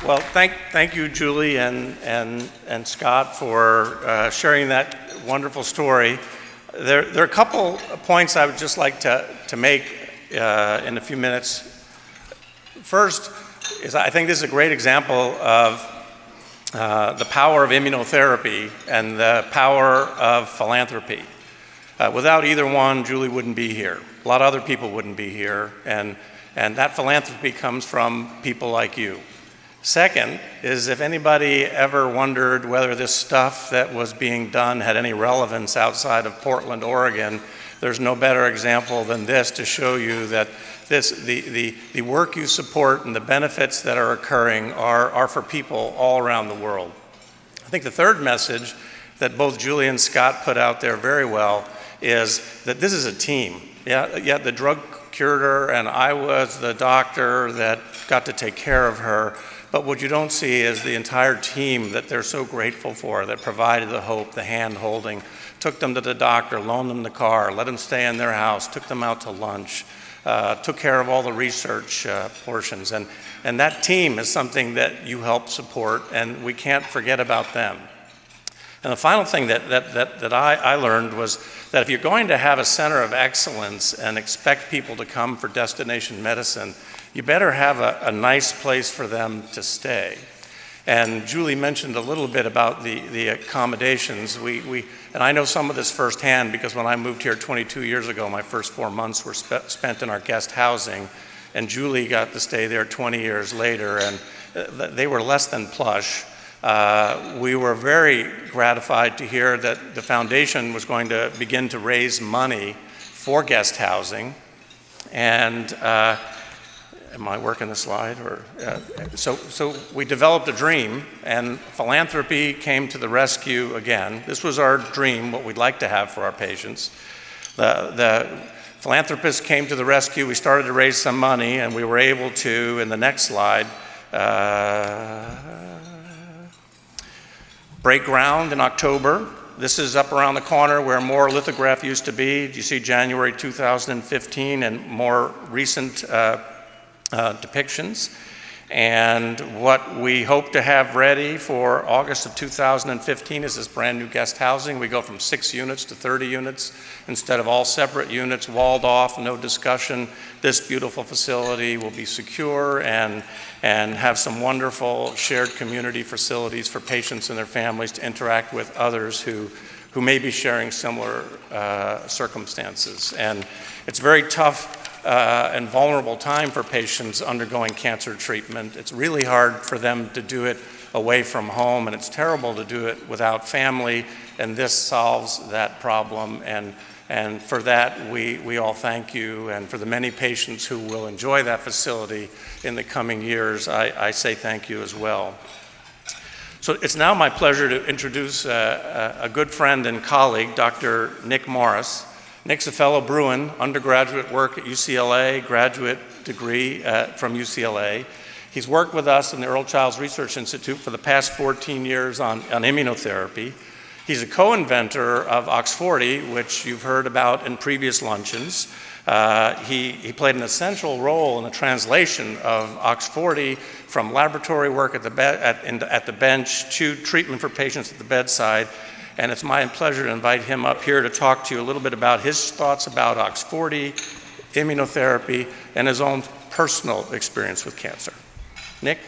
Well, thank you, Julie and Scott, for sharing that wonderful story. There are a couple of points I would just like to make in a few minutes. First is I think this is a great example of the power of immunotherapy and the power of philanthropy. Without either one, Julie wouldn't be here. A lot of other people wouldn't be here, and that philanthropy comes from people like you. Second is if anybody ever wondered whether this stuff that was being done had any relevance outside of Portland, Oregon, there's no better example than this to show you that the work you support and the benefits that are occurring are for people all around the world. I think the third message that both Julie and Scott put out there very well is that this is a team. Yeah, the drug cured her, and I was the doctor that got to take care of her. But what you don't see is the entire team that they're so grateful for, that provided the hope, the hand-holding, took them to the doctor, loaned them the car, let them stay in their house, took them out to lunch, took care of all the research portions. And that team is something that you help support, and we can't forget about them. And the final thing that I learned was that if you're going to have a center of excellence and expect people to come for destination medicine, you better have a nice place for them to stay. And Julie mentioned a little bit about the accommodations. And I know some of this firsthand because when I moved here 22 years ago, my first 4 months were spent in our guest housing, and Julie got to stay there 20 years later, and they were less than plush. We were very gratified to hear that the foundation was going to begin to raise money for guest housing. And am I working the slide? So we developed a dream, and philanthropy came to the rescue again. This was our dream, what we'd like to have for our patients. The philanthropists came to the rescue. We started to raise some money, and we were able to, in the next slide, break ground in October. This is up around the corner where more lithograph used to be. You see January 2015 and more recent depictions. And what we hope to have ready for August of 2015 is this brand new guest housing. We go from 6 units to 30 units instead of all separate units, walled off, no discussion. This beautiful facility will be secure and have some wonderful shared community facilities for patients and their families to interact with others who may be sharing similar circumstances. And it's very tough and vulnerable time for patients undergoing cancer treatment. It's really hard for them to do it away from home, and it's terrible to do it without family, and this solves that problem. And for that, we all thank you, and for the many patients who will enjoy that facility in the coming years, I say thank you as well. So it's now my pleasure to introduce a good friend and colleague, Dr. Nick Morris. Nick's a fellow Bruin, undergraduate work at UCLA, graduate degree from UCLA. He's worked with us in the Earle Chiles Research Institute for the past 14 years on immunotherapy. He's a co-inventor of OX40, which you've heard about in previous luncheons. He played an essential role in the translation of OX40 from laboratory work at the bench to treatment for patients at the bedside. And it's my pleasure to invite him up here to talk to you a little bit about his thoughts about OX40, immunotherapy, and his own personal experience with cancer. Nick?